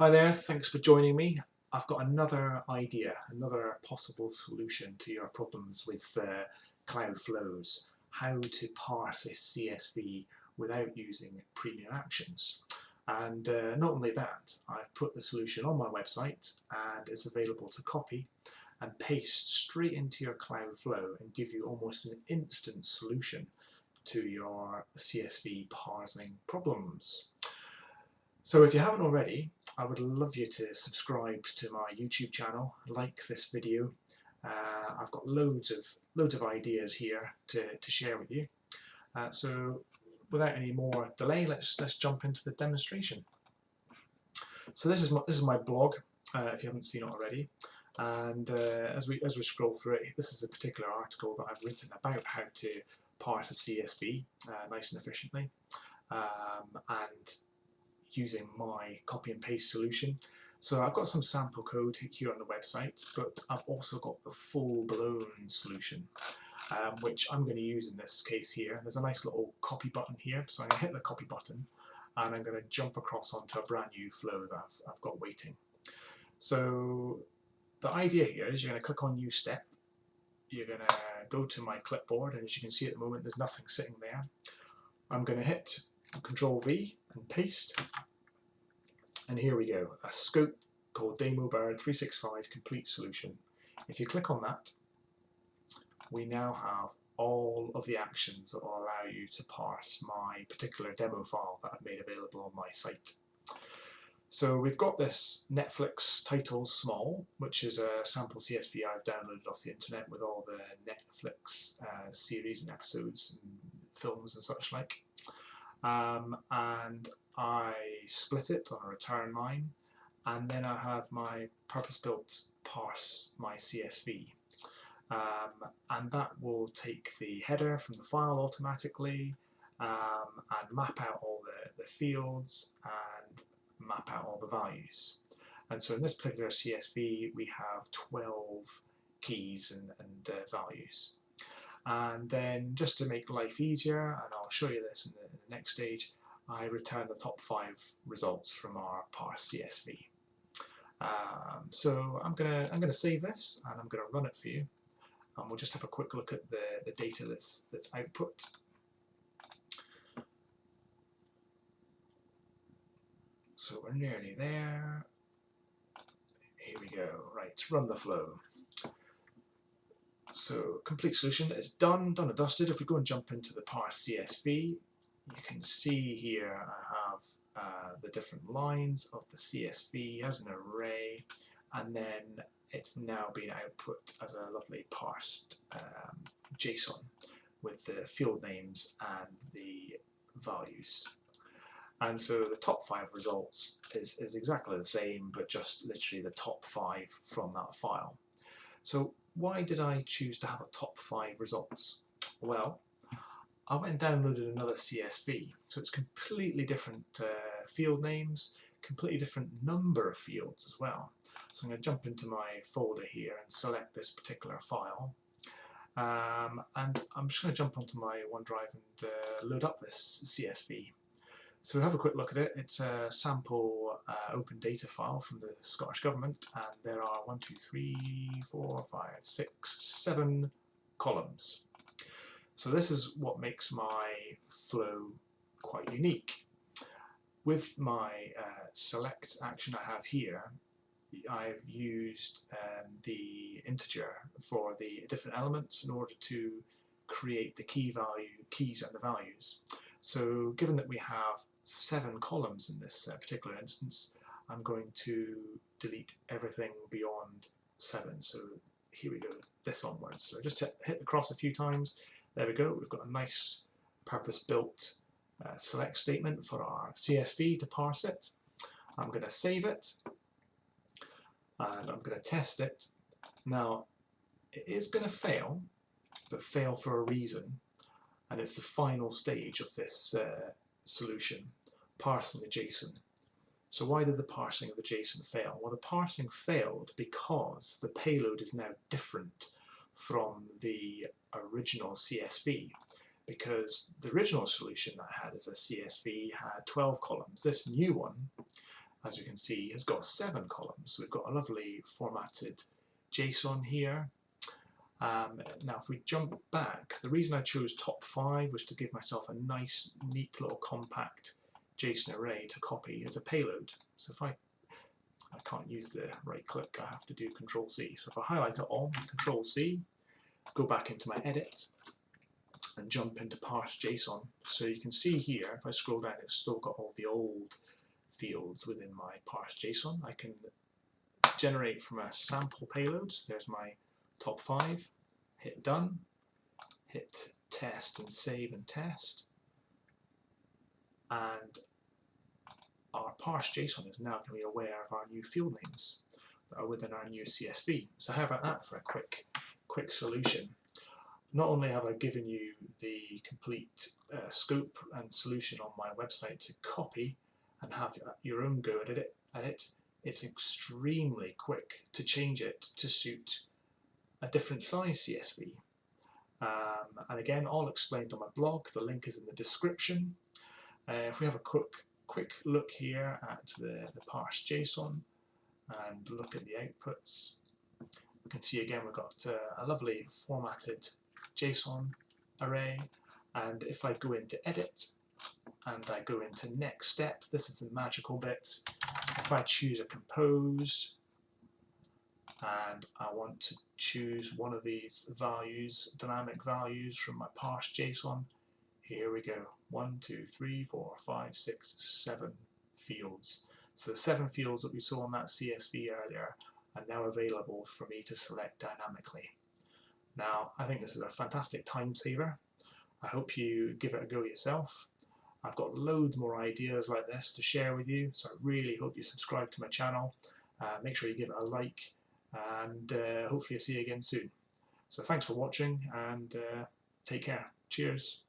Hi there, thanks for joining me. I've got another idea, another possible solution to your problems with cloud flows. How to parse a CSV without using premium actions. And not only that, I've put the solution on my website and it's available to copy and paste straight into your cloud flow and give you almost an instant solution to your CSV parsing problems. So if you haven't already, I would love you to subscribe to my YouTube channel, like this video. I've got loads of ideas here to share with you. So without any more delay, let's jump into the demonstration. So this is my blog, if you haven't seen it already. And as we scroll through it, this is a particular article that I've written about how to parse a CSV nice and efficiently, and using my copy and paste solution. So I've got some sample code here on the website, but I've also got the full-blown solution, which I'm going to use in this case here. There's a nice little copy button here, so I'm going to hit the copy button and I'm going to jump across onto a brand new flow that I've got waiting. So the idea here is you're going to click on New Step, you're going to go to my clipboard, and as you can see at the moment there's nothing sitting there. I'm going to hit Control V and paste, and here we go, a scope called DemoBird 365 Complete Solution. If you click on that, we now have all of the actions that will allow you to parse my particular demo file that I've made available on my site. So we've got this Netflix titles small, which is a sample CSV I've downloaded off the internet with all the Netflix series and episodes and films and such like. And I split it on a return line, and then I have my purpose-built parse my CSV, and that will take the header from the file automatically and map out all the fields and map out all the values. And so in this particular CSV we have 12 keys and values. And then just to make life easier, and I'll show you this in the next stage, I return the top 5 results from our Parse CSV. So I'm gonna save this and I'm gonna run it for you, and we'll just have a quick look at the data that's output. So we're nearly there. Here we go. Right, run the flow. So complete solution is done and dusted. If we go and jump into the Parse CSV, you can see here I have the different lines of the CSV as an array, and then it's now being output as a lovely parsed JSON with the field names and the values. And so the top 5 results is exactly the same, but just literally the top 5 from that file. So why did I choose to have a top 5 results? Well, I went and downloaded another CSV, so it's completely different field names, completely different number of fields as well. So I'm going to jump into my folder here and select this particular file, and I'm just going to jump onto my OneDrive and load up this CSV. So we'll have a quick look at it. It's a sample open data file from the Scottish Government, and there are 1, 2, 3, 4, 5, 6, 7 columns. So this is what makes my flow quite unique. With my select action I have here, I've used the integer for the different elements in order to create the keys and the values. So given that we have 7 columns in this particular instance, I'm going to delete everything beyond 7. So here we go, this onwards. So just hit the cross a few times. There we go, we've got a nice purpose-built select statement for our CSV to parse it. I'm going to save it and I'm going to test it. Now it is going to fail, but fail for a reason, and it's the final stage of this solution, parsing the JSON. So why did the parsing of the JSON fail? Well, the parsing failed because the payload is now different from the original CSV, because the original solution that I had as a CSV had 12 columns. This new one as you can see, has got 7 columns. So we've got a lovely formatted JSON here. Now if we jump back, the reason I chose top 5 was to give myself a nice, neat little compact JSON array to copy as a payload. So if I can't use the right click, I have to do Control C. So if I highlight it all, Control C, go back into my edit and jump into Parse JSON. So you can see here, if I scroll down, it's still got all the old fields within my Parse JSON. I can generate from a sample payload. There's my top 5. Hit done, hit test and save and test. And our Parse JSON is now going to be aware of our new field names that are within our new CSV. So how about that for a quick solution? Not only have I given you the complete scope and solution on my website to copy and have your own go at it, it's extremely quick to change it to suit a different size CSV. And again, all explained on my blog. The link is in the description. If we have a quick look here at the Parse JSON and look at the outputs, we can see again we've got a lovely formatted JSON array. And if I go into edit and I go into next step, this is the magical bit. If I choose a compose and I want to choose one of these values, dynamic values from my Parse JSON, here we go. 1, 2, 3, 4, 5, 6, 7 fields. So the 7 fields that we saw on that CSV earlier are now available for me to select dynamically. Now, I think this is a fantastic time saver. I hope you give it a go yourself. I've got loads more ideas like this to share with you, so I really hope you subscribe to my channel. Make sure you give it a like, and hopefully I'll see you again soon. So thanks for watching, and take care. Cheers.